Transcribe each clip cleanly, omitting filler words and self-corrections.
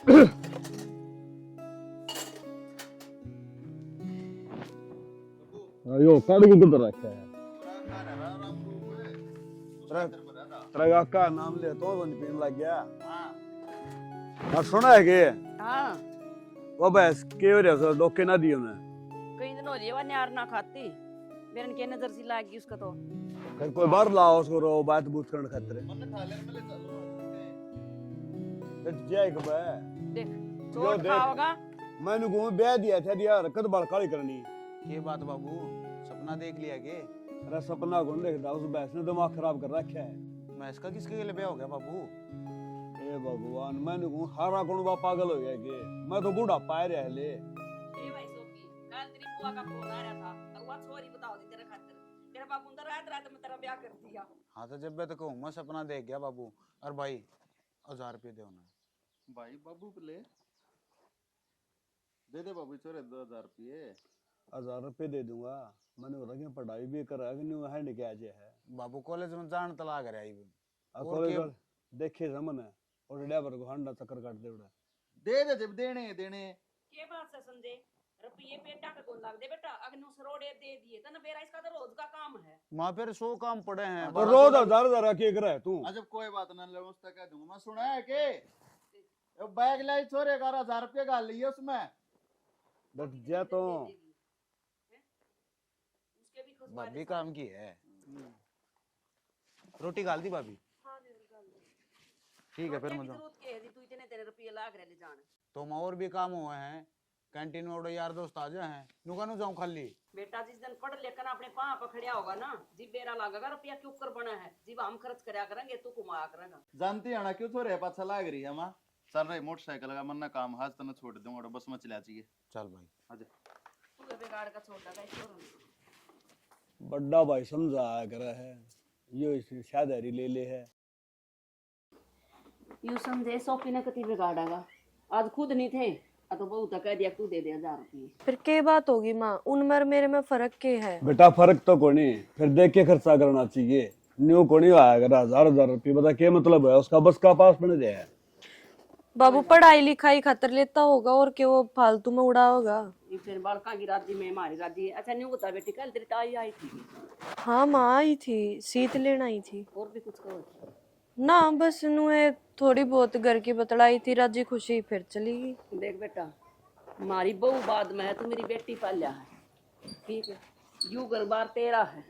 यो काढ़ के किधर रखा है? तेरा का नाम ले तो बंद पीने लग गया। हाँ सुना है कि हाँ वो बस के हो रहा डोके ना दियो ने कई दिन हो लिए वा न्यार ना खाती मेरे के नजर सी लाग गई उसका तो फिर कोई बाहर लाओ उसको रो बात बूत करने खातिर बेट जाए के बे देख यो चोट देख। खाओगा मैंने को ब्याह दिया था दिया रकत बाल काली करनी। ये बात बाबू सपना देख लिया के? अरे सपना कौन देखता उस भैंस ने दिमाग खराब कर रखा है। मैं इसका किसके लिए ब्याह हो गया बाबू? ए भगवान मैंने को हारा कौन बा पागल हो गया के मैं तो बूढ़ा पाए रहा ले। ए भाई सोकी कल तेरी बुआ का फोन आ रहा था और वो छोरी बताओ दी तेरे खातिर तेरा बाप अंदर रात रात में तेरा ब्याह कर दिया। हाँ तो जब तक मैं सपना देख गया बाबू। और भाई 1000 रुपये दे ना भाई बाबू ले दे बाबू छोरे 2000 रुपये। 1000 रुपये दे दूंगा मैंने बोला कि पढ़ाई भी कर न्यू हैंड क्या है बाबू कॉलेज में जान तला कर आई कॉलेज देखे समन और ड्राइवर को हंडा चक्कर काट दे उड़ा दे जब देने देने के बात से संजय रुपये पेटा का कौन लाग दे बेटा अग्नि सरोड़े दे दिए तना मेरा इसका तो रोज का काम है। माँ फिर 100 काम पड़े हैं। तो रोज 1000 के करे तू अजब कोई बात ना ले उस तक कह दूंगा मैं सुना है के बैग लाई छोरे 11000 रुपये का लिए उसमें बट जा तो उसके भी खुश भाभी काम की है। रोटी गाल दी भाभी? ठीक है फिर मुझे तू इतने तेरे रुपये लाग रहे ले जान तो और भी काम हुए हैं कैंटीन में यार दोस्त आ जाए हैं नुका जाऊं खाली। बेटा जिस दिन पढ़ लेकर अपने पाँव पकड़िया होगा ना जी बेरा लागेगा रुपया क्यों कर बना है जी हम खर्च करया करेंगे तू कमाया करेगा। जानती है ना क्यों छोरे पाछा लाग रही है माँ चल रही मोटरसाइकिल का मन्ना काम हाथ तना छोड़ दूंगा बस में चला चाहिए। चल भाई आजा तू बेकार का छोटा का छोड़ बड़ा भाई समझा कर है यो शादी ले ले है यू समझे सोफी ने कति बिगाड़ेगा आज खुद नहीं थे तो बहुत कह दिया तू दे दे 1000 रुपये। फिर क्या बात होगी माँ उनमें और मेरे में फर्क क्या है? बेटा फर्क तो कोनी फिर देख के खर्चा करना चाहिए न्यू कोनी आया कर 1000 रुपये बता क्या मतलब है उसका बस का पास बन जाए। बाबू पढ़ाई लिखाई खातर लेता होगा और क्या वो फालतू में उड़ा होगा। ये फिर बालका की राजी में हमारी राजी है। अच्छा नहीं बता बेटी कल तेरी ताई आई थी? हाँ माँ आई थी सीत लेना आई थी और भी कुछ कहो ना बस नुए थोड़ी बहुत घर की बतलाई थी राजी खुशी फिर चली गई। देख बेटा हमारी बहू बाद में है तो मेरी बेटी पाल्या है ठीक है यू घर बार तेरा है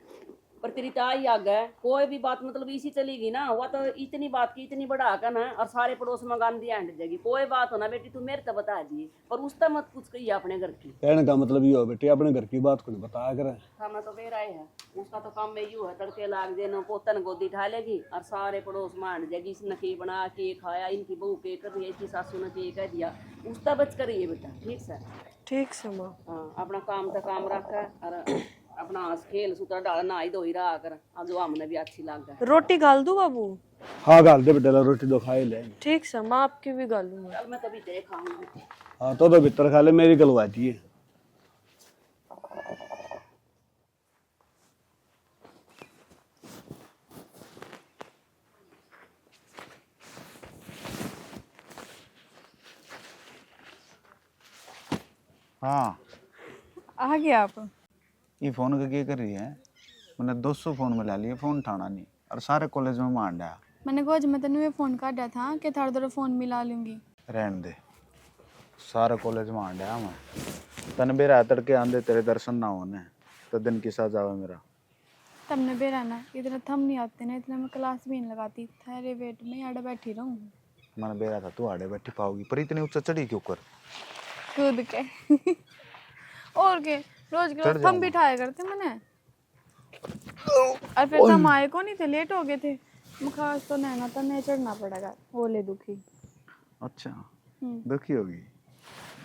पर तेरी ताई आ गए कोई भी बात मतलब इसी चलेगी ना वह तो इतनी बात की इतनी बढ़ा कर ना और सारे पड़ोस में गांधी एंड जाएगी कोई बात हो ना बेटी तू मेरे तो बता दी पर उसका मत कुछ कही अपने घर की कहने का मतलब ये हो बेटी अपने घर की बात को बताया करे खाना तो बेरा है उसका तो काम में यू है तड़के लाग देना पोतन गोदी उठा लेगी और सारे पड़ोस में एंड जाएगी इसने की बना के खाया इनकी बहू के कर रही है इसकी सासू ने के कह दिया उसका बच कर रही है बेटा ठीक सर ठीक से माँ हाँ अपना काम तो काम रखा और अपना खेल सूत्र डाल नहाई धोई रहा कर अब जो हमने भी अच्छी लग गई। रोटी गाल दूँ बाबू? हाँ गाल दे बेटा रोटी तो खा ही ले। ठीक से माँ आपकी भी गालूंगा। चल मैं तभी तेरे खाऊंगी। हाँ तो भीतर खा ले मेरी गलवाती है। हाँ आ गया आप? ये फोन का क्या कर रही है? मैंने 200 फोन मिला लिए फोन उठाना नहीं और सारे कॉलेज में मान डाया। मैंने कहा मैं तेन फोन कर दिया था कि थोड़ा देर फोन मिला लूंगी। रहने दे सारे कॉलेज में मान डाया मैं तन बेरा तड़के आंदे तेरे दर्शन ना होने तो दिन किसा जावे मेरा। तबने बेरा ना इतना थम नहीं आते ना इतना मैं क्लास भी नहीं लगाती थारे वेट में आड़े बैठी रहूँ। मैंने बेरा था तू आड़े बैठी पाओगी पर इतनी ऊंचा चढ़ी क्यों कर कूद के और के रोज के रोज थम बिठाया करते मैंने और फिर थम आए को नहीं थे लेट हो गए थे मुखास तो नैना तो नहीं चढ़ना पड़ेगा वो ले दुखी। अच्छा दुखी होगी?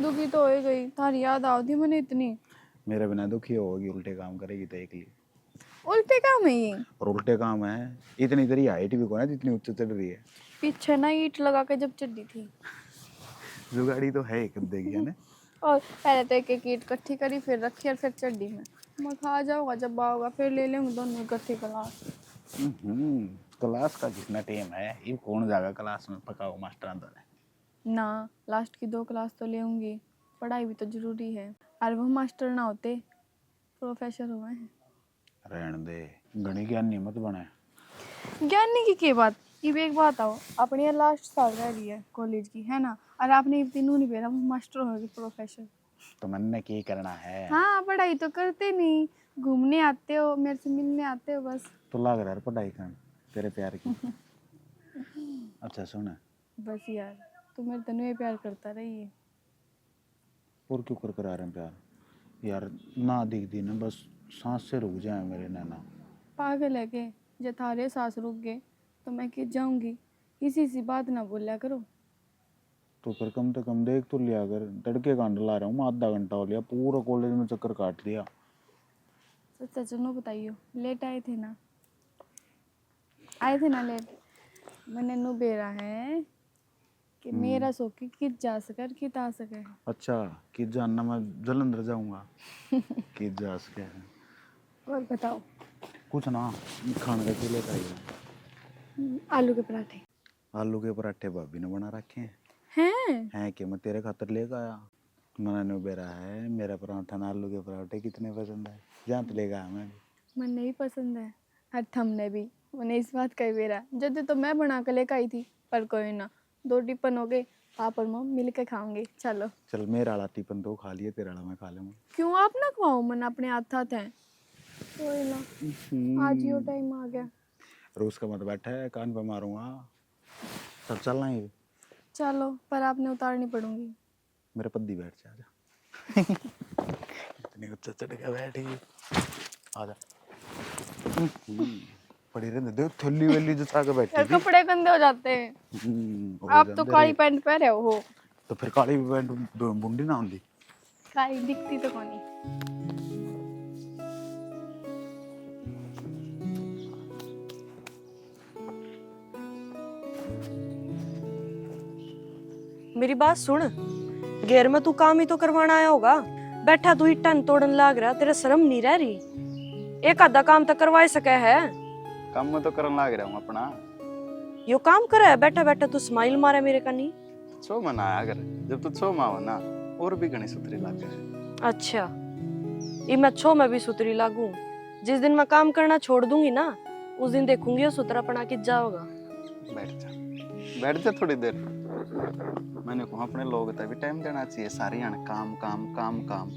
दुखी तो हो गई थारी याद आती मैंने इतनी। मेरे बिना दुखी होगी उल्टे काम करेगी तो एक लिए उल्टे काम है ये और उल्टे काम है इतनी तेरी हाइट भी कौन है जितनी ऊंचे चढ़ रही है। पीछे ना ईंट लगा के जब चढ़ी थी जुगाड़ी तो है एक देगी है और पहले तो एक एक ईंट इकट्ठी करी फिर रखी और फिर चड्डी में मैं खा जाऊंगा जब आओगा फिर ले लेंगे दोनों इकट्ठी क्लास। क्लास का जितना टाइम है ये कौन जाएगा क्लास में पकाओ मास्टर अंदर है ना लास्ट की 2 क्लास तो लेंगी, पढ़ाई भी तो जरूरी है। और वो मास्टर ना होते प्रोफेसर हुए हैं। रहने दे, घनी ज्ञानी मत बने। ज्ञानी की क्या बात, ये एक बात आओ, अपनी ये लास्ट साल रह रही है कॉलेज की, है ना, और आपने तीनों नहीं बेरा मास्टर होगी प्रोफेसर। तो मैंने क्या करना है? हाँ, पढ़ाई तो करते नहीं, घूमने आते हो, मेरे से मिलने आते हो बस। तो लग रहा है पढ़ाई कर तेरे प्यार की। अच्छा सुन, बस यार, तू मेरे तनु प्यार करता रही है। और क्यों कर कर आ रहे हैं प्यार यार? ना दिख दी ना, बस सांस से रुक जाए मेरे नैना। पागल है के, जब थारे सांस रुक गए तो मैं किस जाऊंगी, इसी सी बात ना बोलिया करो। तो फिर कम से कम देख तो लिया कर, तड़के कांड ला रहा हूँ मैं, आधा घंटा हो लिया, पूरा कॉलेज में चक्कर काट लिया। सच्चा चलो बताइयो, लेट आए थे ना? आए थे ना लेट? मैंने नु बेरा है कि मेरा सो की कित जा सकर कित आ सके। अच्छा कि जानना मैं जलंधर जाऊंगा कि जा सके। और बताओ। कुछ ना, खाने का चूल्हे चाहिए। आलू के पराठे। आलू के पराठे भाभी ने बना रखे हैं। हैं? कि मैं तेरे खातर लेकर आया। मैंने बेरा है मेरा पराठा ना आलू के पराठे कितने पसंद है, जहाँ तो लेगा मैं। मन नहीं पसंद है और थमने भी मैंने इस बात का ही बेरा, जब तो मैं बना के लेकर आई थी, पर कोई ना, 2 टिफिन हो गए, पापा और मम्मी मिल के खाओगे। चलो चल मेरा वाला टिफिन तो खा लिया, तेरा वाला मैं खा लूंगा। क्यों आप ना खवाओ, मन अपने हाथ हाथ है। कोई ना, आज यो टाइम आ गया। रोज का मत बैठा है, कान पे मारूंगा। सब चलना ही। चलो, पर आपने उतारनी पड़ूंगी। मेरे पद्दी बैठ जा, आजा। इतनी ऊंचा चढ़ के बैठी, आजा। पड़ी रहने दे, थैली वैली जचा के बैठी यार थी। कपड़े गंदे हो जाते हैं। हो आप तो जाते काली रहे। पैंट पहने हो। तो फिर काली पैंट बुंडी ना होंगी। काली दिखती तो कोनी। मेरी बात सुन, घेर में तू काम ही तो करवाना आया होगा, बैठा तू ही टन तोड़न लाग रहा, तेरे शर्म नहीं रह रही? एक आधा काम तो करवा सके है। काम में तो करन लाग रहा हूँ अपना। यो काम करे है, बैठा बैठा तू स्माइल मारे मेरे कनी। छो मनाया कर, जब तू छो माँ हो ना, और भी घनी सुथरी लाग है। अच्छा, ये मैं छो में भी सुतरी लागू? जिस दिन मैं काम करना छोड़ दूंगी ना, उस दिन देखूंगी वो सुतरापना किस जाओगा। बैठ जा थोड़ी देर। मैंने कहा अपने लोग तभी टाइम देना चाहिए, सारी आने काम काम काम काम।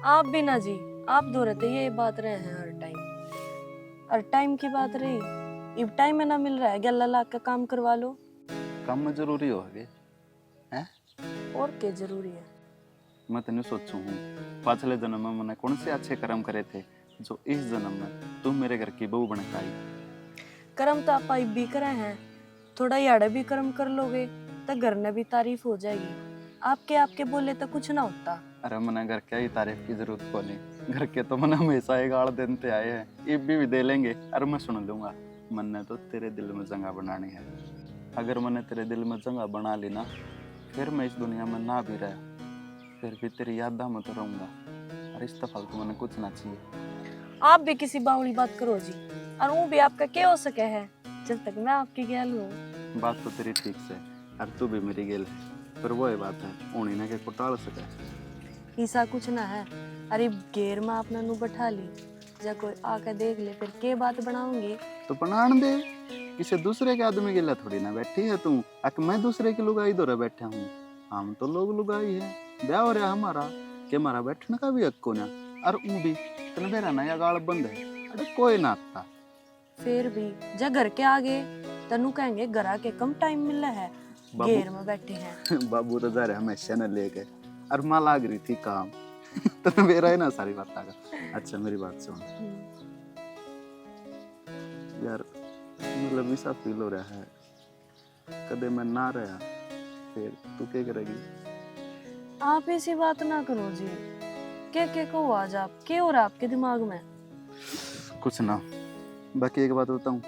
आप भी ना जी, आप दो रहते ये बात रहे हैं हर टाइम, हर टाइम की बात रही। इब टाइम में ना मिल रहा है, गला ला का काम करवा लो। काम में जरूरी हो गए हैं? और क्या जरूरी है? मैं तेने सोचू हूँ, पिछले जन्म में मैंने कौन से अच्छे कर्म करे थे जो इस जन्म में तुम मेरे घर की बहू बन आई। कर्म तो आप इब भी करे हैं, थोड़ा याड़े भी कर्म कर लोगे तो घर ने भी तारीफ हो जाएगी। आपके बोले तो कुछ ना होता। अरे मैंने घर क्या ही तारीफ की जरूरत को नहीं, घर के तो मैंने हमेशा एक गाड़ देते आए हैं, ये भी दे लेंगे। अरे मैं सुन लूंगा, मैंने तो तेरे दिल में जगह बनानी है। अगर मैंने तेरे दिल में जगह बना ली ना, फिर मैं इस दुनिया में ना भी रहा, फिर भी तेरी यादा में तो रहूंगा। और इस दफा तो मैंने कुछ ना चाहिए। आप भी किसी बावली बात करो जी, और वो भी आपका क्या हो सके है जब तक मैं आपकी गैल हूँ। बात तो तेरी ठीक से, और तू भी मेरी गेल है, पर वो बात है उन्हीं ने के को टाल सके। ऐसा कुछ ना है। अरे घेर में आपने नू बैठा ली, जब कोई आके देख ले फिर के बात बनाऊंगी। तो बनान दे, किसी दूसरे के आदमी के लिए थोड़ी ना बैठी है तू। अक मैं दूसरे की लुगाई दौरे बैठा हूँ, हम तो लोग लुगाई है, ब्याह हो रहा हमारा, के हमारा बैठने का भी हक को ना। और ऊ भी तन मेरा नया गाल बंद है, अरे कोई ना आता। फिर भी जब घर के आगे तनु कहेंगे घर के कम टाइम मिला है, घेर में बैठे हैं। बाबू तो जा रहे हमेशा न ले गए, और माँ लाग रही थी काम। तो मेरा है ना सारी बात आगा। अच्छा मेरी बात सुन यार, मतलब ऐसा फील हो रहा है कदे मैं ना रहा, फिर तू क्या करेगी? आप ऐसी बात ना करो जी। क्या को आज आप क्या हो रहा आपके दिमाग में? कुछ ना, बाकी एक बात बताऊं,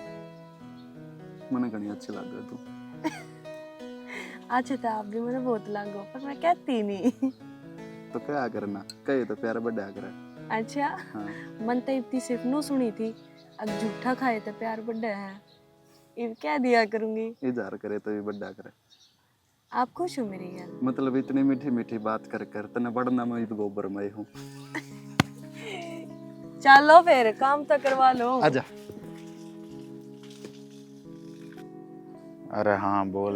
मैंने घनी अच्छी लग रहा तू। अच्छा तो आप भी मुझे बहुत लागो, पर मैं कहती नहीं। तो क्या करना, कहे तो प्यार बढ़ा करे। अच्छा हाँ। मन तो इतनी सिर्फ नू सुनी थी, अब झूठा खाए तो प्यार बढ़े है, इब क्या दिया करूंगी। इजहार करे तो भी बढ़ा करे। आप खुश हो मेरी गल? मतलब इतनी मीठी मीठी बात कर कर तने बढ़ना मैं तो गोबर में हूँ। चलो फिर काम तो करवा लो। आजा। अरे हाँ बोल।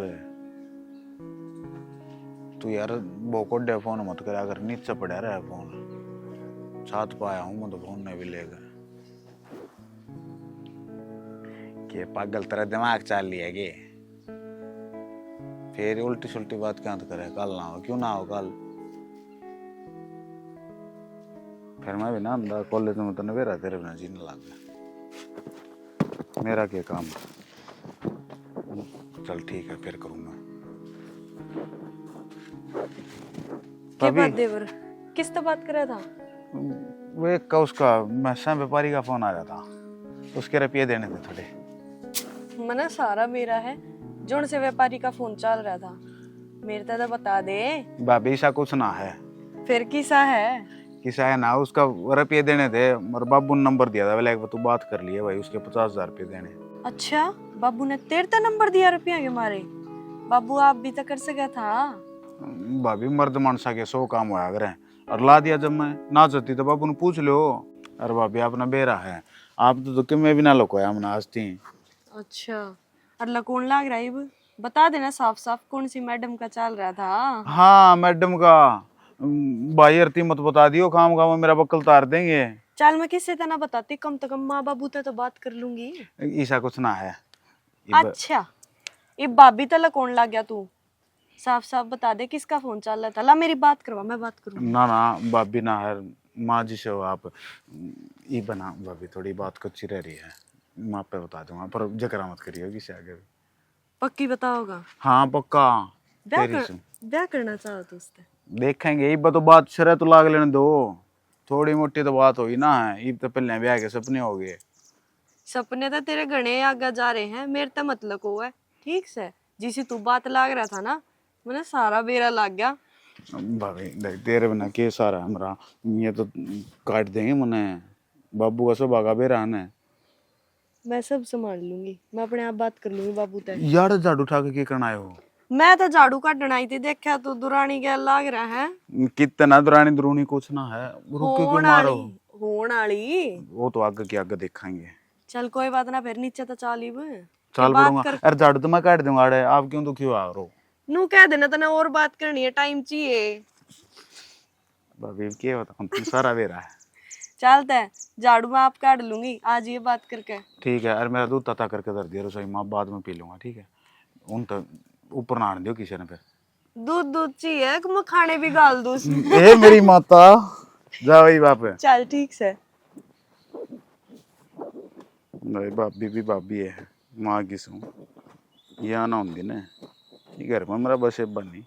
तू यार बोकोडे फोन मत करा कर, नीचे पड़ा रहा है फोन। साथ पाया हूँ मैं तो फोन नहीं भी लेगा। के पागल तेरा दिमाग चाल लिया के? फिर उल्टी सुल्टी बात क्या करे? कल ना हो, क्यों ना हो कल? फिर मैं भी ना अंदर कॉलेज में तो नवेरा तेरे बिना जीने लग गया। मेरा क्या काम? चल ठीक है फिर करूँगा। क्या बात देवर, किस तो बात कर रहा था? वो एक का उसका मैसा व्यापारी का फोन आ रहा था, उसके रुपये देने थे थोड़े। मना सारा मेरा है, जोन से व्यापारी का फोन चल रहा था। मेरे तो बता दे। भाभी सा कुछ ना है। फिर किसा है? किसा है ना, उसका रुपये देने थे और बाबू ने नंबर दिया था, बोले तू बात कर लिए भाई, उसके 50,000 रुपये देने। अच्छा, बाबू ने तेरे तो नंबर दिया रुपया के मारे? बाबू आप भी तो कर सका था। भाभी मर्द मानसा के 100 काम होया करे, और ला दिया जब मैं ना चाहती तो बाबू ने पूछ लो। अरे भाभी अपना बेरा है, आप तो कि मैं भी ना लोको है ना हंसती। अच्छा, अल्लाह कौन लाग रहा है अब? बता देना साफ साफ कौन सी मैडम का चल रहा था। हाँ मैडम का भाई अरती मत बता दियो, काम का मेरा बक्कल तार देंगे। चल मैं किससे तो ना बताती, कम तो कम माँ बाबू तो बात कर लूंगी। ऐसा कुछ ना है। अच्छा, ये भाभी तला कौन लाग गया तू? साफ साफ बता दे किसका फोन चल रहा था। ला मेरी बात करवा, मैं बात करूँ। ना ना भाभी ना है, माँ जी से हो आप। ये बना भाभी थोड़ी बात कच्ची रह रही है, माँ पे बता दूंगा, पर जकरा मत करियो किसी आगे भी। पक्की बताओगा? हाँ पक्का। ब्याह करना चाहो तो उससे देखेंगे, ये तो बात शरह तो लाग लेने दो, थोड़ी मोटी तो बात होगी ना। ये तो पहले ब्याह के सपने हो गए। सपने तो तेरे घने आगे जा रहे हैं, मेरे तो मतलब को है ठीक से। जिसी तू बात लाग रहा था ना, मैंने सारा बेरा लाग गया। भाभी देख तेरे बिना के सारा हमारा, ये तो काट देंगे मने। बाबू का सब आगा बेरा है। मैं सब संभाल लूंगी, मैं अपने आप बात कर लूंगी बाबू तक। यार झाड़ू उठा के क्या करना है हो? मैं तो झाड़ू काटना आई थी, देखा तो दुरानी क्या लाग रहा है। कितना दुरानी दुरूनी कुछ ना है, रुक क्यों मारो? होण आली। वो तो आगे की आगे देखेंगे। चल कोई बात ना, फिर नीचे तो चाली चल पड़ूंगा। अरे झाड़ू तो मैं काट दूंगा, अरे आप क्यों दुखी हो रहो? नू कह देना तना और बात करनी है, टाइम चाहिए। भाभी क्या बताऊं, तुम सारा बेरा है। चलता है, झाड़ू मैं आप काट लूंगी, आज ये बात करके। ठीक है, अरे मेरा दूध तता करके धर दिया रसोई माँ, बाद में पी लूंगा ठीक है। उन तो ऊपर ना आने दियो किसी ने। फिर दूध दूध चाहिए कि मैं खाने भी गाल दूं? ए मेरी माता, जा वही बाप है। चल ठीक से। नहीं भाभी भी भाभी है, माँ की सू ये आना होंगी ना, ये घर में मेरा बस बनी।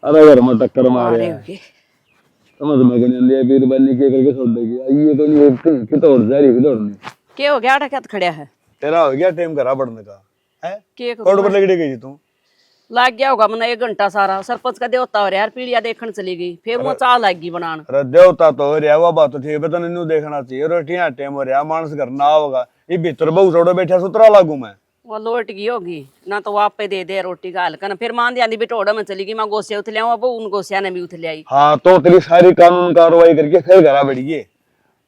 अरे घर में टक्कर मारे समझ में नहीं लिया, बीर बनी के करके छोड़ देगी ये तो नहीं कि तोड़ जा रही तोड़ नहीं। के हो गया क्या खड़िया है? तेरा हो गया टाइम करा पढ़ने का है? के कोर्ट पर लगी गई तू? लाग गया होगा मैंने 1 घंटा सारा। सरपंच का देवता हो रहा यार, पीड़िया देखने चली गई, फिर वो चाह लागी बनान। अरे देवता तो हो रहा, वो बात तो ठीक है, पता नहीं देखना चाहिए। रोटियां टाइम हो रहा, मानस करना होगा। ये भीतर बहु छोड़ो बैठा सुतरा लागू मैं। वो लौट गई होगी ना, तो वो आपे दे दे रोटी का हल्का। फिर मान दिया बिटोड़ा में चली गई, मैं गोसिया उठ लिया, वो उन गोसिया ने भी उठ लिया। हाँ तो तेरी सारी कानून कार्रवाई करके फिर घरा बढ़िए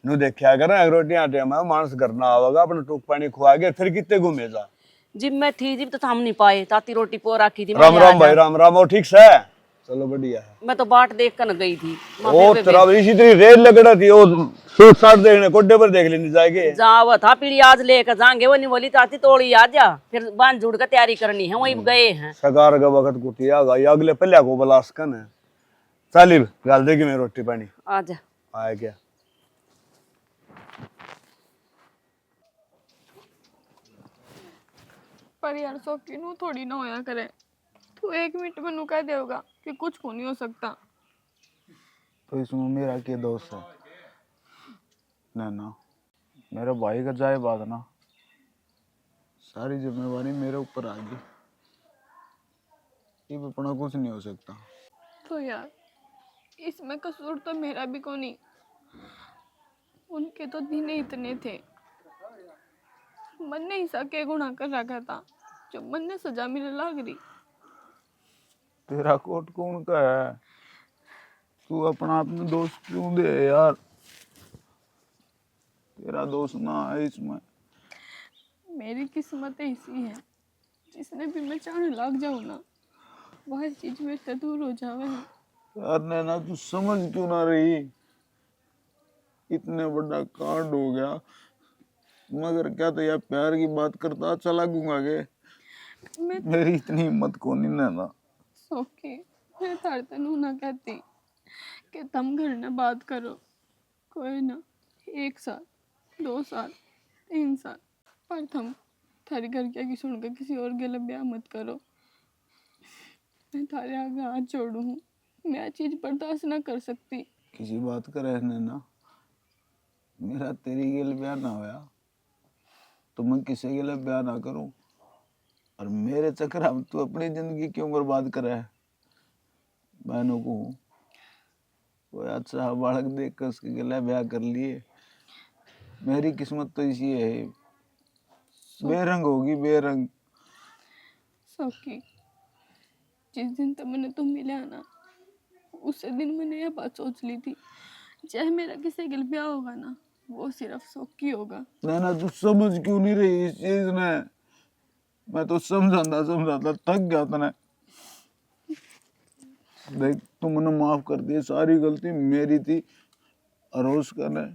नु देखा कर रोटियां टाइम है, मानस करना होगा, अपने टूक पानी खुआ के फिर कितने घूमेगा। जिब मैं थी जिब तो हम नहीं पाए, ताती रोटी पो रखी थी। राम राम भाई, राम राम। और ठीक से? चलो बढ़िया है। मैं तो बाट देख कर गई थी। ओ तेरा इसी तेरी रेल लगड़ा थी, वो सूट साट देखने कोड्डे पर देख लेनी जाएगी। जाओ था पीड़ी आज लेकर जाएंगे, वो नहीं बोली ताती तोड़ी आ जा, फिर बांध जुड़ कर तैयारी करनी है, वही गए हैं। सकार का वक्त कुटिया गई, अगले पल्ला को बलास कन है। चालिब गाल देगी मैं रोटी पानी आ जा। आए क्या? पर यार सौकी नू थोड़ी ना होया करे, तू 1 मिनट में नु कह देगा कि कुछ को नहीं हो सकता। तो इसमें मेरा क्या दोस्त है? ना मेरा भाई का जाए बात ना, सारी जिम्मेवारी मेरे ऊपर आ गई, ये अपना कुछ नहीं हो सकता। तो यार इसमें कसूर तो मेरा भी को नहीं, उनके तो दिन इतने थे, मन ने ऐसा के गुनाह कर रखा था जो मन ने सजा मिलने लग रही। तेरा कोट कौन का है? तू अपना अपने दोस्त क्यों दे यार? तेरा दोस्त ना है इसमें। मेरी किस्मत ऐसी है, जिसने भी मैं चाहने लग जाऊं ना, वह चीज मेरे से दूर हो जावे है। यार नैना तू समझ क्यों ना रही? इतने बड़ा कांड हो गया, मगर क्या तो यार प्यार की बात करता अच्छा लगूंगा के? मैं मेरी इतनी हिम्मत को नहीं नैना। सोके मैं थारे तनु ना कहती कि तुम घर ने बात करो, कोई ना 1 साल 2 साल 3 साल, पर तुम थारी घर क्या की सुनकर किसी और के लिए ब्याह मत करो। मैं थारे आगे हाथ जोड़ू हूँ, मैं ये चीज बर्दाश्त ना कर सकती। किसी बात का रहने ना, मेरा तेरी के लिए ब्याह ना होया तो मैं किसी के लिए ब्याह ना करूं। और मेरे चक्कर में तू अपनी जिंदगी क्यों बर्बाद करे है? बहनों को कोई अच्छा बालक देख कर उसके गले ब्याह कर लिए। मेरी किस्मत तो इसी है, बेरंग होगी बेरंग। सोकी जिस दिन तक मैंने तुम मिला ना, उस दिन मैंने यह बात सोच ली थी, चाहे मेरा किसी के लिए ब्याह होगा ना, वो सिर्फ सोकी होगा। नैना तू समझ क्यों नहीं रही इस चीज ने? मैं तो समझाता थक गया तने। देख तू मैंने माफ कर दिया, सारी गलती मेरी थी। अरोज करने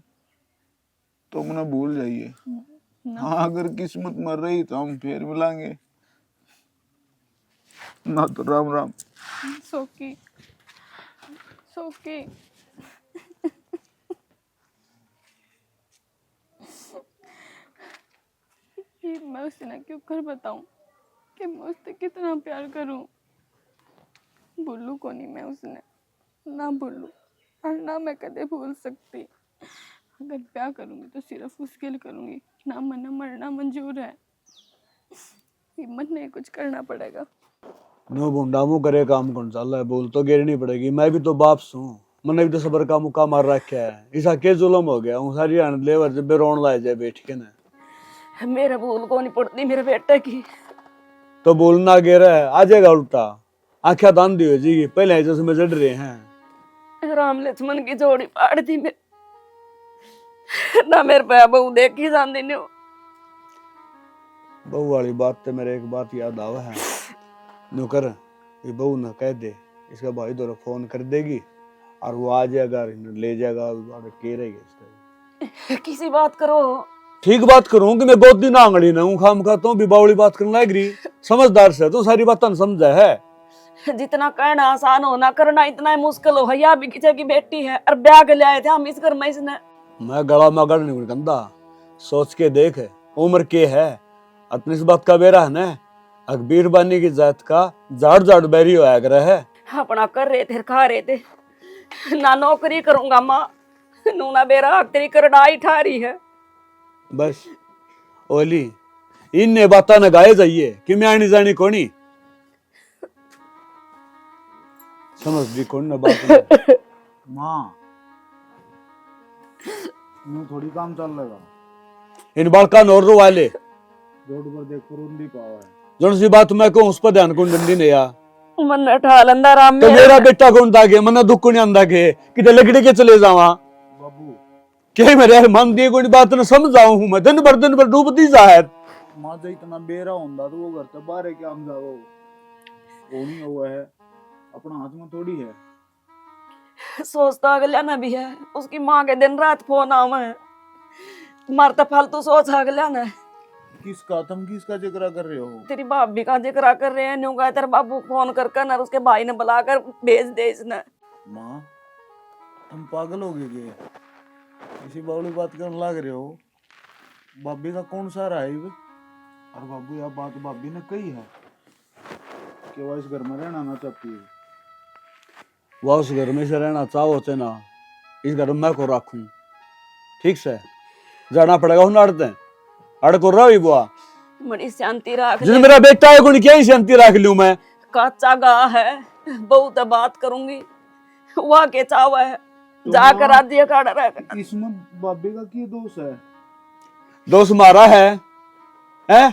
तो मैंने भूल जाइए। हाँ अगर किस्मत मर रही तो हम फिर मिलांगे, ना तो राम राम। सोकी सोकी ये मैं उसे ना क्यों कर बताऊं कि मैं उससे कितना प्यार करूं। भूलू को नहीं मैं उसने, ना भूलू और ना मैं कदे भूल सकती। अगर प्यार करूंगी तो सिर्फ उसके लिए करूंगी, ना मन मरना मंजूर है। हिम्मत नहीं, कुछ करना पड़ेगा। नो बुंडा मुंह करे काम कौन चल रहा है, बोल तो गिरनी पड़ेगी। मैं भी तो बाप हूँ, मैंने भी तो सबर का मुक्का मार रखा है। ऐसा के जुलम हो गया हूँ सारी लेवर जब रोन लाए जाए बैठ के ना। मेरा भूल को नहीं पड़ती मेरे बेटे की। तो बोलना गिरा है आ जाएगा उल्टा, आंखें दांधी हो जाएगी। पहले जैसे में जड़ रहे हैं। राम लक्ष्मण की जोड़ी पाड़ दी मैं ना, मेरे पे बहू देखी जाती नहीं। बहू वाली बात तो मेरे एक बात याद आवा है। नौकर ये बहू ना कह दे, इसका भाई दोनों फोन कर देगी और वो आ जाएगा ले जाएगा। के रहेगा इसका किसी बात करो। ठीक बात करूं कि मैं बहुत दिन आंगड़ी ना हूँ, खाम खाता हूँ भी बावली बात करने लग रही। समझदार से तो सारी बात समझा है। जितना कहना आसान हो ना करना इतना ही मुश्किल हो। या भी किसी की बेटी है और ब्याह के ले आए थे हम इस घर में। इसने मैं गला मगड़ नहीं गंदा, सोच के देख उम्र के है। अपनी इस बात का बेरा है ना, अकबीर बानी की जात का जाड़ जाड़ बैरी होया कर है। अपना कर रहे थे खा रहे थे ना, नौकरी करूंगा माँ नूना बेरा तेरी करनाई ठारी है। बस ओली इन बात न गाए जाइए कि मैं आनी जानी कोनी समझ दी कौन ना बात। माँ यूं थोड़ी काम चल लेगा। इन बालका नोर वाले रोड पर देख रुंदी पावा है। जोन सी बात मैं कहूं उस पर ध्यान कौन डंडी ने या मन ठा लंदा राम तो में। मेरा बेटा कौन था के मना दुख को नहीं आंदा के कि लगड़ी के चले जावा बाबू के मेरे यार मन दिए कोई बात न समझाऊं हूं मैं। दिन भर डूबती जाहिर माँ जो इतना बेरा होंदा तो वो घर से बाहर है क्या हम जाओ? वो नहीं हुआ है, अपना हाथ में थोड़ी है। सोचता अगला ना भी है, उसकी माँ के दिन रात फोन आवे मारता फालतू सोच अगला ना। किसका तुम किसका जिक्र कर रहे हो? तेरी भाभी का जिक्र कर रहे हैं। न्यू कहा तेरे बाबू फोन कर ना उसके भाई ने बुलाकर भेज दे इसने। माँ तुम पागल हो गए? किसी बावली बात करने लग रहे हो? भाभी का कौन सा रहा है ये? और बाबू यह बात भाभी ने कही है कि वह इस घर में रहना ना चाहती है। वह उस घर में से रहना चाहो थे ना, इस घर में मैं को रखूं ठीक से जाना पड़ेगा। हूं अड़ते अड़ को रही बुआ बड़ी शांति रख जिस मेरा बेटा है कौन क्या ही शांति रख लूं मैं। काचा गा है बहुत बात करूंगी वह के चाव है जाकर राज्य काट रहा। इसमें भाभी का की दोष है? दोस्त मारा है है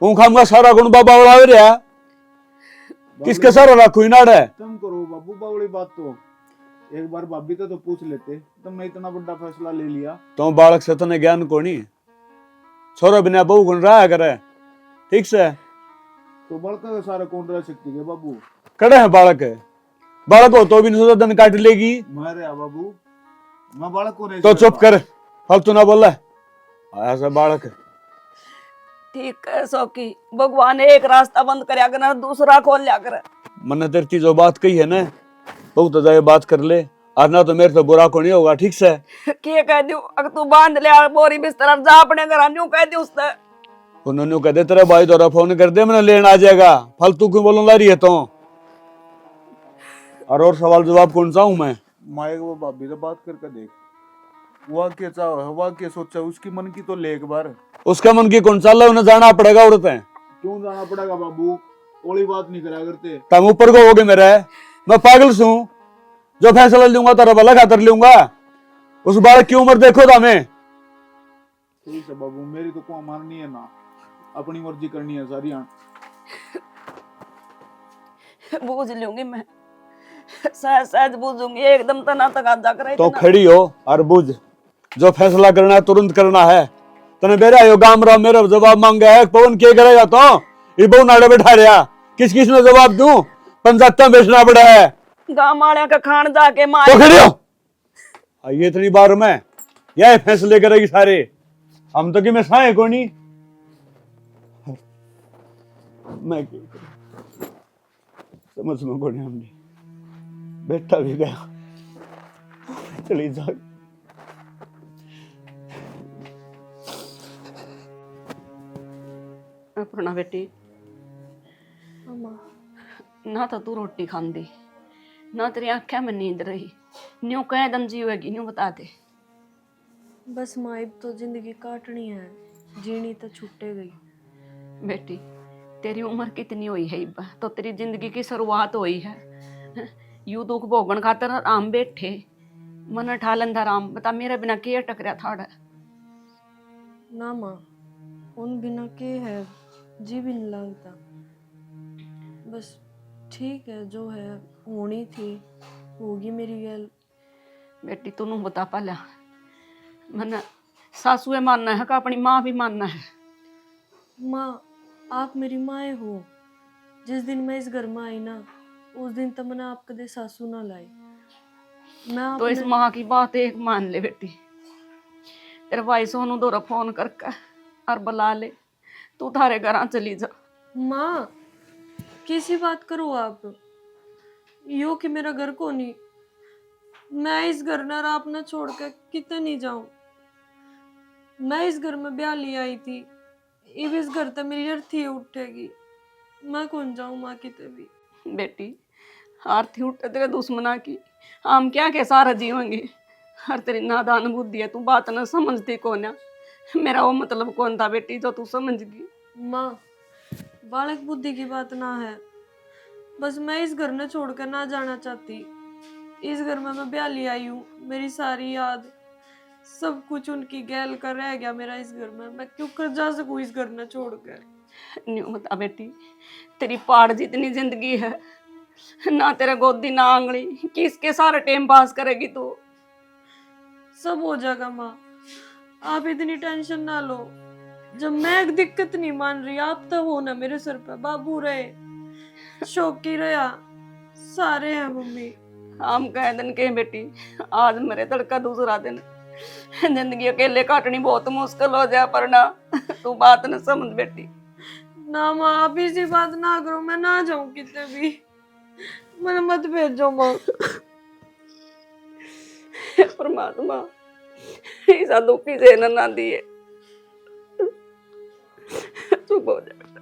हूं खाऊंगा सारा गुण बाबा उड़ा रहा किसके सारा रखू नाड़ है तुम करो बाबू बावड़ी बात तो एक बार भाभी तो पूछ लेते, तुमने इतना बड़ा फैसला ले लिया। तो बालक से तने ज्ञान कोनी छोरो बिना बहु गुण रहा करे ठीक से तो बड़का का सारा कौन रह सकती है बाबू? कड़े है बालक बालक हो तो भी नहीं दिन काट लेगी मारे बाबू मैं बालक को नहीं तो चुप कर फालतू ना बोला आया से बालक ठीक है सौकी, भगवान एक रास्ता बंद करया कर दूसरा खोल लिया कर। मैंने तेरी की जो बात कही है ना बहुत जाए बात कर ले और ना तो मेरे तो बुरा को नहीं होगा ठीक से के कह दू अगर तू बांध ले बोरी बिस्तर जा अपने घर न्यू कह दू उससे उन्होंने कह दे तेरा भाई द्वारा फोन कर दे मैंने लेने आ जाएगा फालतू क्यों बोलने ला रही है तो और सवाल जवाब कौन सा हूं मैं माए वो भाभी से बात करके देख, वह क्या चाह वह क्या सोचा उसकी मन की तो ले एक बार। उसका मन की कौन सा उन्हें जाना पड़ेगा औरत है क्यों जाना पड़ेगा बाबू? कोई बात नहीं करा करते। तुम ऊपर को होगे मेरे मैं पागल सू जो फैसला लूंगा तेरा भला खातर लूंगा उस बालक की उम्र देखो था मैं ठीक है बाबू, मेरी तो को माननी है ना, अपनी मर्जी करनी है सारी। बूझ लूंगी मैं, सहज सहज बूझूंगी, एकदम तना तक जाकर तो खड़ी हो और बुझ जो फैसला करना है तुरंत करना है तने बेरा यो गाम रहा मेरा जवाब मांगा है पवन क्या करेगा तो ये बहु नाड़े बैठा रहा किस किस ने जवाब दूं पंचायत बेचना पड़ा है गांव वाले का खान जाके मार तो खड़ी हो ये इतनी बार मैं यह फैसले करेगी सारे हम तो कि मैं साए को नहीं मैं क्या करूं? समझ में को नहीं हमने बैठा भी गया चली जा अपना बेटी अम्मा ना तो तू रोटी खांदी ना तेरी आंखें में नींद रही, न्यू कह दम जीवेगी न्यू बता दे। बस माँ तो जिंदगी काटनी है जीनी तो छुट्टे गई। बेटी तेरी उम्र कितनी हुई है इब्बा तो तेरी जिंदगी की शुरुआत हुई है। यू दुख भोगन खातर आम बैठे मन ठालन था राम बता मेरे बिना के टकरा थाड़ा ना माँ उन बिना के है जी भी नहीं लगता। बस ठीक है जो है होनी थी होगी मेरी गल। बेटी तू बता पाला मन सासुए मानना है का अपनी माँ भी मानना है? माँ आप मेरी माँ हो। जिस दिन मैं इस घर में आई ना उस दिन तक मैंने आप कदे सासू ना लाई। मैं तो इस माँ की बात एक मान ले बेटी, तेरे भाई सोनू दोरा फोन करके और बुला ले तू थारे घर चली जा। माँ कैसी बात करो आप यो कि मेरा घर को नहीं मैं इस घर ना आप ना छोड़ कर कितने नहीं जाऊं। मैं इस घर में ब्याह ली आई थी अब इस घर तक मेरी अर्थी उठेगी मैं कौन जाऊं माँ कितने भी। बेटी आरती उठे तेरे दुश्मना की हम क्या के सारा जीवेंगे। हर तेरी नादान बुद्धि है तू बात ना समझती कौन है। मेरा वो मतलब कौन था बेटी जो तू समझ गई। माँ बालक बुद्धि की बात ना है बस मैं इस घर ने छोड़कर ना जाना चाहती। इस घर में मैं ब्याह ले आई हूँ मेरी सारी याद सब कुछ उनकी गैल कर रह गया मेरा इस घर में। मैं क्यों कर जा सकूँ इस घर ने छोड़कर। न्यू बता बेटी तेरी पहाड़ जितनी जिंदगी है ना तेरा गोदी ना आंगली किसके सारे टाइम पास करेगी तू। सब हो जाएगा माँ आप इतनी टेंशन ना लो। जब मैं एक दिक्कत नहीं मान रही आप तो हो ना मेरे सर पे। बाबू रहे शौकी रहा सारे हैं मम्मी। हम कह दिन के बेटी आज मेरे तड़का दूसरा दिन जिंदगी अकेले काटनी बहुत मुश्किल हो जाए पर ना तू बात न समझ बेटी। ना माँ आप इसी बात ना करो मैं ना जाऊं कितने भी मैंने मत भेजो माँ। परमात्मा ऐसा दुखी से ना दिए चुप हो जा बेटा।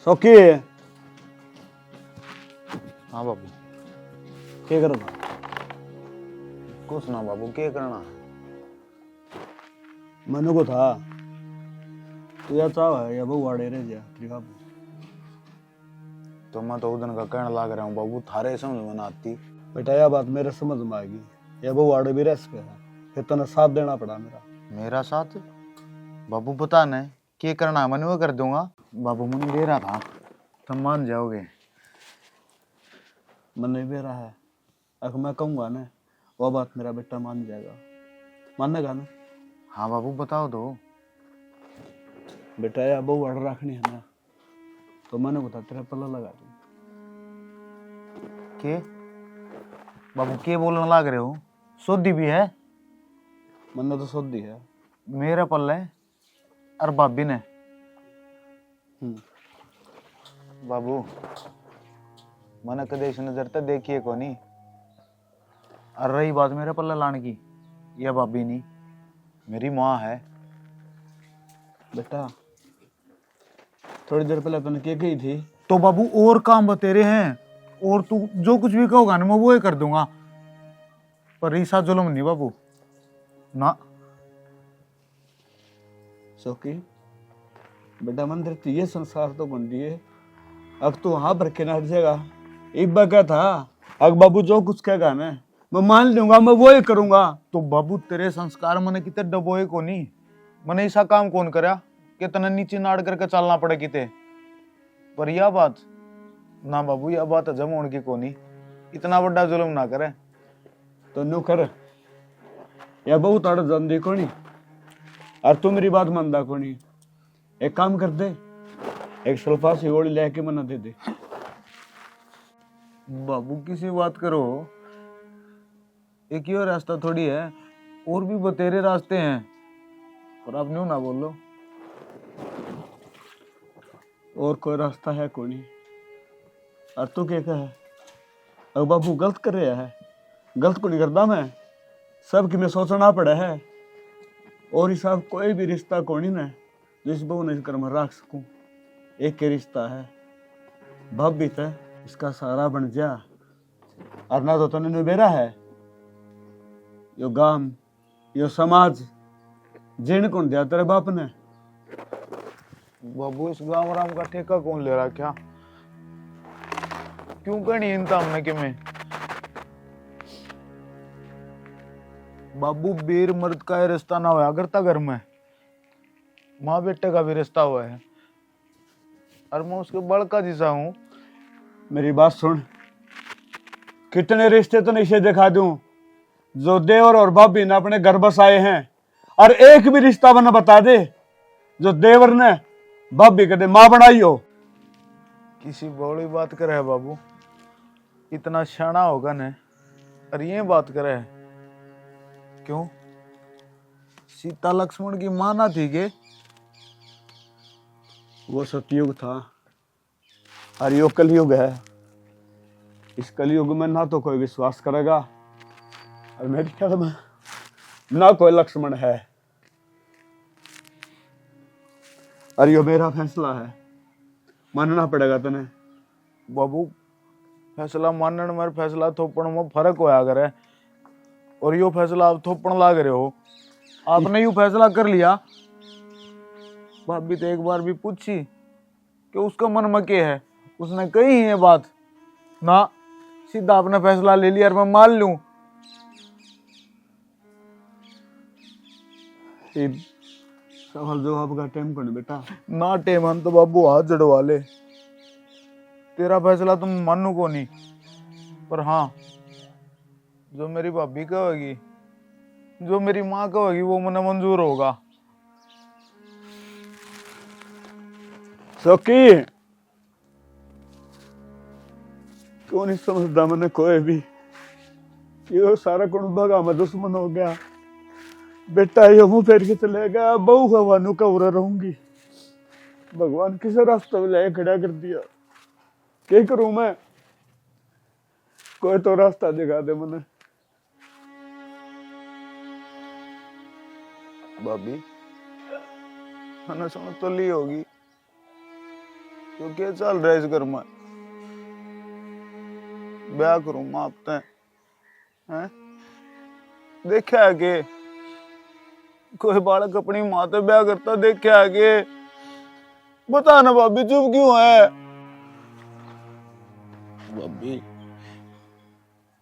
सौखी हाँ बाबू क्या करना कुछ ना बाबू क्या करना। मनु को था तू या चाह है या बहु वाड़े रह जा तेरी बाबू तो मैं तो उधर का कहने लग रहा हूँ बाबू थारे समझ में ना आती। बेटा यह बात मेरे समझ में आएगी या बहु वाड़े भी रह सके फिर तने साथ देना पड़ा मेरा। मेरा साथ बाबू पता नहीं क्या करना है, मैंने वो कर दूंगा। बाबू मैंने ले रहा था, तुम मान जाओगे। मन नहीं दे रहा है, अगर मैं कहूँगा ना वो बात मेरा बेटा मान जाएगा, मानेगा ना? हाँ बाबू बताओ तो। बेटा या बहु अड़ रखनी है ना, तो मैंने बता तेरा पल्ला लगा दूँ। के बाबू के बोलने लग रहे हो? सोदी भी है, मन्ना तो सोदी है। मेरा पल्ला है और भाभी ने। बाबू मैंने कदे इस नजर तक देखी है कोनी। और रही बात मेरे पल्ला लाने की, यह भाभी नहीं, मेरी माँ है। बेटा थोड़ी देर पहले तूने क्या कही थी? तो बाबू और काम बतेरे हैं, और तू जो कुछ भी कहोगा ना मैं वो ही कर दूंगा, पर ईसा जुल्म नहीं बाबू ना। सौकी बेटा मंदिर तो ये संसार तो बन दिए, अब तू वहां भर के ना हट जाएगा। एक बार क्या था, अग बाबू जो कुछ कहेगा ना मैं मान लूंगा, मैं वो ही करूंगा। तो बाबू तेरे संस्कार मैंने कितने डबोए को नहीं, मैंने ऐसा काम कौन करा कि तना नीचे नाड़ करके चलना पड़े किते। पर यह बात ना बाबू, यह बात हजम होने की कोनी, इतना बड़ा जुल्म ना करे। तो न्यू कर या बहुत अड़ जंदी कोनी, और तू मेरी बात मानदा कोनी। एक काम कर दे, एक सल्फा सी गोली लेके मना दे दे। बाबू किसी बात करो, एक ही और रास्ता थोड़ी है, और भी बतेरे रास्ते हैं, पर आप न्यू ना बोलो। और कोई रास्ता है कोनी, और तू क्या कहे? अब बाबू गलत कर रहा है, गलत को नहीं करता मैं, सब की मैं सोचना पड़ा है। और हिसाब कोई भी रिश्ता कोनी ना जिस बहू ने कर मैं रख सकूं। एक के रिश्ता है, भाभी तो इसका सहारा बन जा, और ना तो तने बेरा है यो गांव यो समाज जिन कौन दिया तेरे बाप ने। बाबू इस गांव राम का ठेका कौन ले रहा क्या? क्यों करनी इनता हमने कि मैं? बाबू बेर मर्द का ये रिश्ता ना होया करता घर में, माँ बेटे का भी रिश्ता हुआ है, और मैं उसके बड़का जिसा हूँ। मेरी बात सुन, कितने रिश्ते तो नहीं दिखा दूं जो देवर और भाभी ने अपने घर बसाए हैं, और एक भी रिश्ता बना बता दे जो देवर ने भाभी कदे मां बनाई हो। किसी बड़ी बात करे है बाबू, इतना शाना होगा न, और ये बात करे है क्यों? सीता लक्ष्मण की मां ना थी के? वो सतयुग था और यो कलयुग है। इस कलयुग में ना तो कोई विश्वास करेगा, और मेरे ख्याल में ना कोई लक्ष्मण है। और यो मेरा फैसला है, मानना पड़ेगा तने। बाबू फैसला मानने में फैसला थोपण में फर्क होया करे, और यो फैसला आप थोपण लाग रहे हो। आपने यू फैसला कर लिया, भाभी तो एक बार भी पूछी कि उसका मन में क्या है, उसने कही है बात ना, सीधा आपने फैसला ले लिया और मैं मान लूं। सवाल जवाब का टाइम कौन बेटा? ना टेम हम तो बाबू हाथ जड़वा ले, तेरा फैसला तुम मानू को नहीं, पर हाँ जो मेरी भाभी कहेगी, जो मेरी माँ कहेगी वो मुझे मंजूर होगा। सौकी क्यों नहीं समझदा मैंने कोई भी, ये सारा कुण भगा में दुश्मन हो गया। बेटा ये मुंह फेर के चले गया, बहू हवानू कवरा रहूंगी। भगवान किसे रास्ते में लाए खड़ा कर दिया, क्या करूं मैं? कोई तो रास्ता दिखा दे मने। भाभी मैंने सुन तो ली होगी, तो क्या चल रहा है इस घर में? ब्याह करूं मैं आपते हैं? देखा है कि कोई बालक अपनी माँ से ब्याह करता देखा है कि? बता ना भाभी चुप क्यों है? भाभी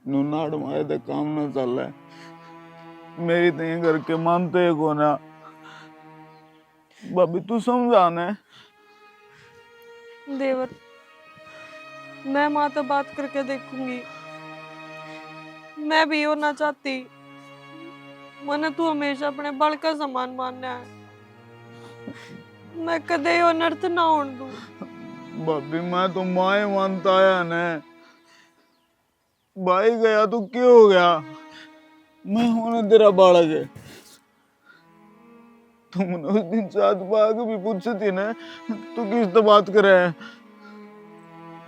नूनाड़ मारे तो काम ना चल रहा है, मेरी तो ये घर के मानते को ना। भाभी तू समझाना। देवर, मैं माँ तो बात करके देखूंगी। मैं भी होना चाहती, मैंने तू हमेशा अपने बल का समान मानना है। मैं कदे यो नर्थ ना होने दूं। भाभी मैं तो माए मानता आया ने। भाई गया तो क्यों हो गया? मैं हूं ना तेरा बालक है। तुमने उस दिन साथ बाग भी पूछी थी ना, तू किस तो बात करे है?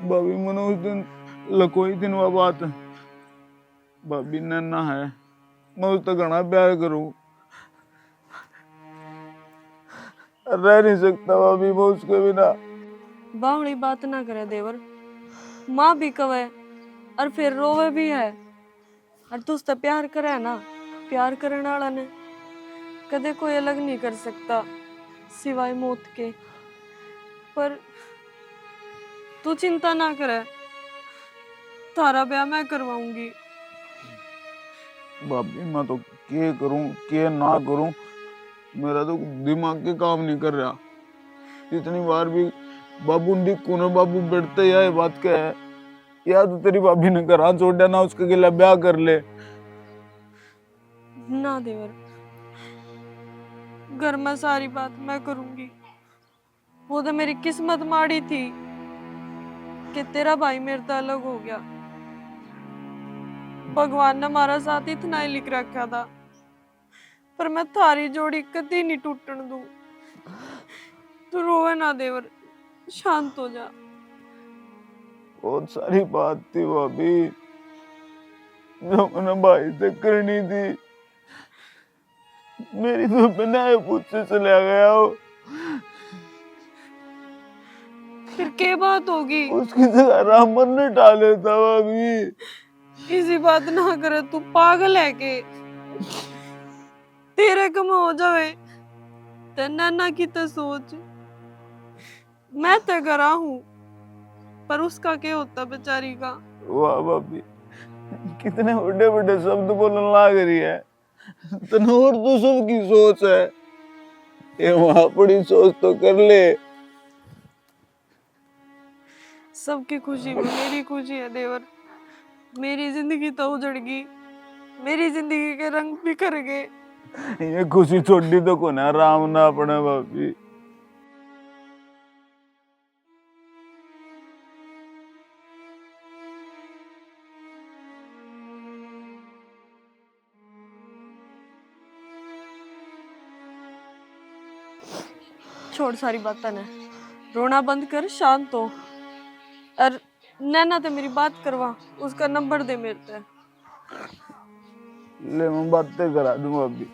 भाभी मैंने उस दिन लकोई दिन वह बात। भाभी नन्ना है, मैं उससे घना प्यार करूं। रह नहीं सकता भाभी मैं उसके बिना। बावड़ी बात ना करे देवर। माँ भी कवे और फिर रोवे भी है। और तू उससे प्यार करे है ना, प्यार करने वाला ने कदे कोई अलग नहीं कर सकता सिवाय मौत के। पर तू चिंता ना करे, थारा ब्याह मैं करवाऊंगी। भाभी मैं तो क्या करूं क्या ना करूं, मेरा तो दिमाग के काम नहीं कर रहा। इतनी बार भी बाबू डिक्कू ने बाबू बैठते या बात क्या है, या तो तेरी भाभी ने घर हाथ छोड़ ना उसके गिला ब्याह कर ले। ना देवर, घर में सारी बात मैं करूंगी। वो तो मेरी किस्मत माड़ी थी कि तेरा भाई मेरे से अलग हो गया। भगवान ने हमारा साथ इतना ही लिख रखा था, पर मैं थारी जोड़ी कभी नहीं टूटन दूं। तू रोवे ना देवर, शांत हो जा। बहुत सारी बात थी भाभी जो मैंने भाई से करनी थी। मेरी तो बिना पूछ से चला गया हो। फिर क्या बात होगी? उसकी जगह रामन ने डाले था भाभी। इसी बात ना करे, तू पागल है के? तेरे कम हो जावे ते नैना की तो सोच। मैं तो गरा हूं, पर उसका क्या होता बेचारी का। वाह भाभी कितने बड़े बड़े शब्द बोलने लग रही है। तनोर तो सबकी सोच है, ये वहां अपनी सोच तो कर ले। सबकी खुशी में मेरी खुशी है देवर। मेरी जिंदगी तो उजड़ गई, मेरी जिंदगी के रंग बिखर गए। ये खुशी छोड़ी तो को ना राम ना अपने भाभी। छोड़ सारी बातें ने, रोना बंद कर, शांत हो। और नैना तो मेरी बात करवा, उसका नंबर दे मेरे से। ले मैं बातें करा दूं भाभी।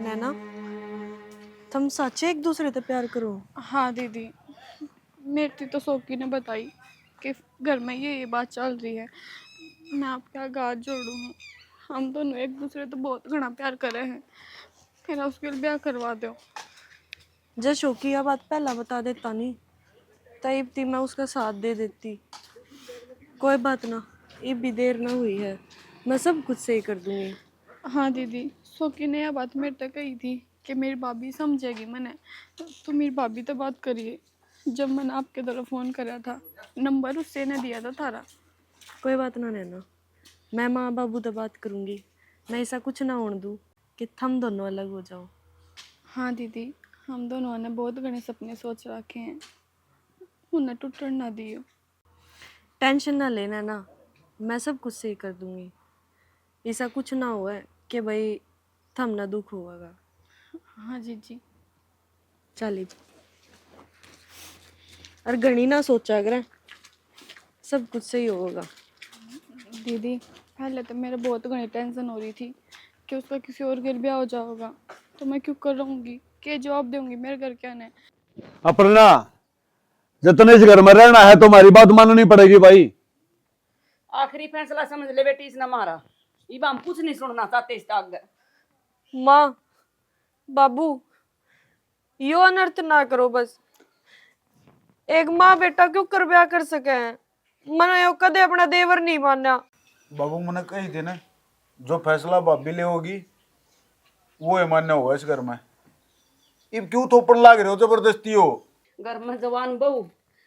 नैना, तुम सच एक दूसरे से प्यार करो? हाँ दीदी, मेरी तो सोकी ने बताई कि घर में ये बात चल रही है। मैं आपके आगे हाथ जोड़ू हूँ। हम दोनों एक दूसरे तो बहुत घना प्यार करे हैं। मेरा उसके लिए ब्याह करवा दो। जब शोकी यह बात पहला बता देता नहीं, तब थी मैं उसका साथ दे देती। कोई बात ना, ये भी देर ना हुई है, मैं सब कुछ सही कर दूंगी। हाँ दीदी, सोकी ने यह बात मेरे तक कही थी कि मेरी भाभी समझेगी मैंने। तो मेरी भाभी तो बात करिए। जब मैंने आपके तरफ फ़ोन करा था, नंबर उससे ने दिया था थारा। कोई बात ना नैना, मैं माँ बाबू तो बात करूंगी। मैं ऐसा कुछ ना होने दूँ कि थम दोनों अलग हो जाओ। हाँ दीदी, हम दोनों ने बहुत घने सपने सोच रखे हैं, उन्हें टूटन ना दियो। टेंशन ना लेना ना, मैं सब कुछ सही कर दूंगी। ऐसा कुछ ना हुआ कि भाई थम ना दुख होगा। हाँ जी। चलिए, और घनी ना सोचा कर, सब कुछ सही होगा। दीदी, पहले तो मेरे बहुत घनी टेंशन हो रही थी कि उसका किसी और घर ब्याह हो जाएगा, तो मैं क्यों कर रहूँगी, क्या जवाब दूंगी मेरे घर क्या ने। अपर्णा, जितने इस घर में रहना है तुम्हारी बात माननी पड़ेगी भाई। आखिरी फैसला समझ ले बेटी, इसने मारा। इब हम कुछ नहीं सुनना चाहते इस आगे। माँ बाबू, यो अनर्थ ना करो बस। एक माँ बेटा क्यों कर ब्याह कर सके हैं? मैंने यो कदे अपना देवर नहीं माना। बाबू मैंने कही थी ना, जो फैसला भाभी ले होगी वो है मान्य होगा इस घर में। अब क्यों थोपड़ लाग रहे हो जबरदस्ती हो? घर में जवान बहू,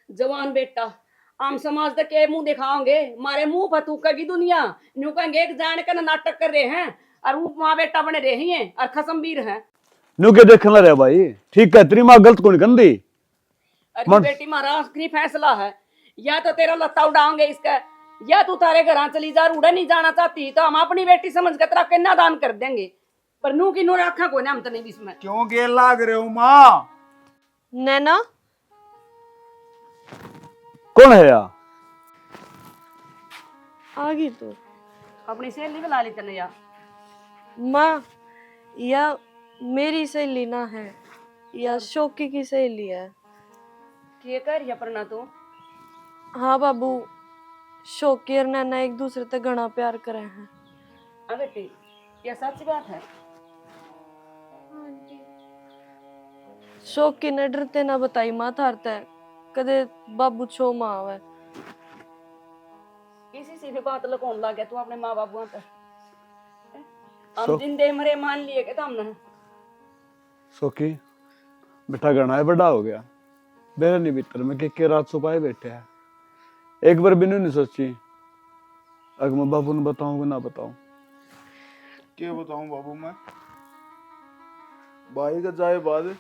जवान बेटा, आम समाज तक के मुंह दिखाओगे, मारे मुंह पर थूकेगी दुनिया। न्यू कहेंगे एक जान का नाटक कर रहे हैं और वो माँ बेटा बने रहे हैं और खसमबीर हैं। न्यू के देखना रहे भाई, ठीक है तेरी माँ गलत कौन गंदी। अरे बेटी मारा आखिरी फैसला है, या तो तेरा लत्ता उड़ाओगे इसका, या तू तारे घर चली जा। उड़ा नहीं जाना चाहती तो हम अपनी बेटी समझ कर तेरा कन्यादान कर देंगे, पर नू की नू रखा को हम तो नहीं इसमें। क्यों गेल लाग रहे हो माँ? नैना कौन है यार? आ गई तो अपनी सहेली बुला ली तने यार। माँ, या मेरी सहेली ना है, या शौकी की सहेली है। के कर या पर ना तू? हाँ बाबू, शौकी और नैना एक दूसरे से घना प्यार करे हैं। हाँ बेटी, ये सच बात है। शौकी ने डरते ना बताई माँ थारते कदे बाबू छो माँ आवे। किसी से भी बात लकोन लग गया तू अपने माँ बाबू तक। हम जिंदे मरे मान लिए के हमने। सोकी बेटा गणा है, बड़ा हो गया, मेरे नहीं भीतर में के रात छुपाए बैठे है। एक बार भी नहीं सोची अगर मैं बाबू ने बताऊं कि ना बताऊं। क्या बताऊं बाबू मैं? भाई का जाए बाद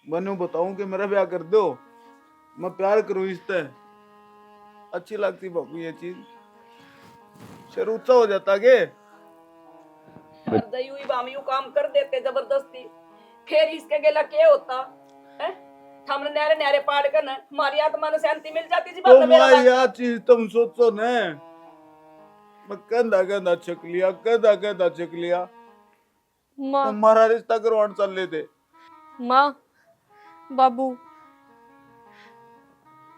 मैंने बताऊं कि मेरा ब्याह कर दो, मैं प्यार करूं इससे। अच्छी लगती बाबू ये चीज, शुरू सा हो जाता के दयू ही बामी काम कर देते जबरदस्ती, फिर इसके गेला क्या होता है? हमने न्यारे न्यारे पाड़ कर ना हमारी आत्मा ने शांति मिल जाती जी। तो मैं यह चीज तुम सोचो ने, मैं कंधा कंधा चक लिया, कंधा कंधा चक लिया, माँ, तुम्हारा रिश्ता करवाने चल रहे थे। माँ, बाबू,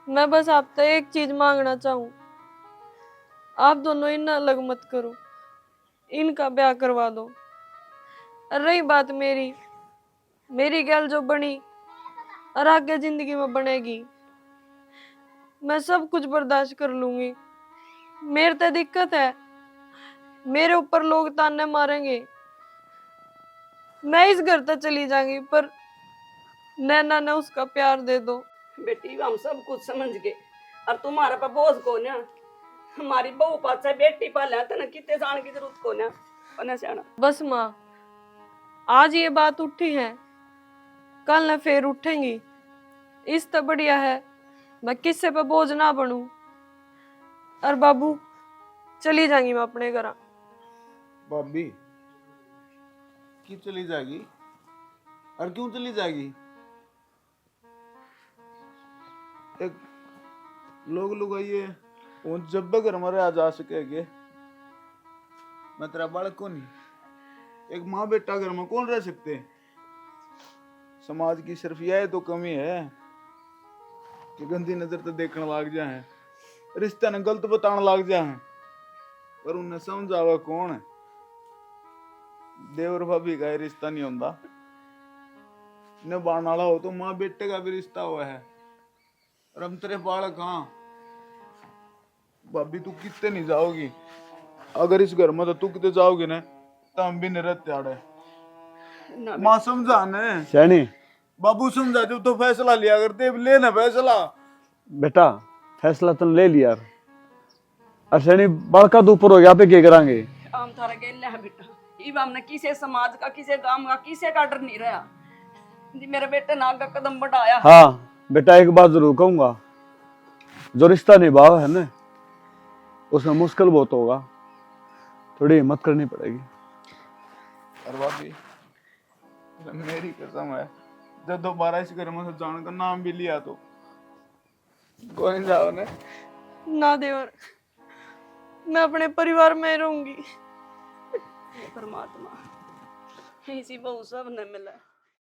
मैं बस आपसे एक चीज मांगना चाहूँ, आप दोनों इन अलग मत करो, इनका ब्याह करवा दो। रही बात मेरी गैल जो बनी और आगे जिंदगी में बनेगी, मैं सब कुछ बर्दाश्त कर लूंगी। मेरे तो दिक्कत है, मेरे ऊपर लोग ताने मारेंगे, मैं इस घर तक चली जाऊंगी, पर नैना ने उसका प्यार दे दो। बेटी हम सब कुछ समझ गए, और तुम्हारे पर बोझ को ना, हमारी बहू पास बेटी पाले तो ना कितने जान की जरूरत को ना बना जाना। बस माँ, आज ये बात उठी है, कल न फिर उठेंगी। इस तो बढ़िया है मैं किससे पे बोझ ना बनूं। और बाबू, चली जाऊंगी मैं अपने घर। भाभी क्यों चली जाएगी? और क्यों चली जाएगी? एक लोग ये जब घर हमारे आ जा सके, मैं तेरा बालक कौन नहीं, एक माँ बेटा घर में कौन रह सकते? समाज की सिर्फ यह तो कमी है कि गंदी नजर तो देखने लग जाए, रिश्ते ने गलत बताने लग जाए, पर उन्हें समझावा कौन है? देवर भाभी का रिश्ता नहीं होता, निभाने वाला हो तो माँ बेटे का भी रिश्ता हुआ है। और हम तेरे बालक, हाँ भाभी तू कितने नहीं जाओगी, अगर इस घर में तो तू कितने जाओगी ना तो हम भी निरत आड़े। माँ समझा ने सैनी बाबू, समझा जब तो फैसला लिया करते लेना फैसला। बेटा फैसला तो ले लिया यार, और सैनी बड़का तो ऊपर हो गया, पे क्या करांगे? हम थारा गेल है बेटा, इब हमने किसे समाज का, किसे गांव का, किसे का डर नहीं रहा जी। मेरे बेटे नाग का कदम बढ़ाया। हाँ बेटा एक बात जरूर कहूंगा, जो रिश्ता निभाव है ना उसमें मुश्किल बहुत होगा, थोड़ी हिम्मत करनी पड़ेगी। और भाभी मेरी कसम है, जब दोबारा इस घर में से जाने का नाम भी लिया तो कोई नहीं जाओ ने। ना देवर, मैं अपने परिवार में रहूंगी। परमात्मा इसी बहू सब ने मिला।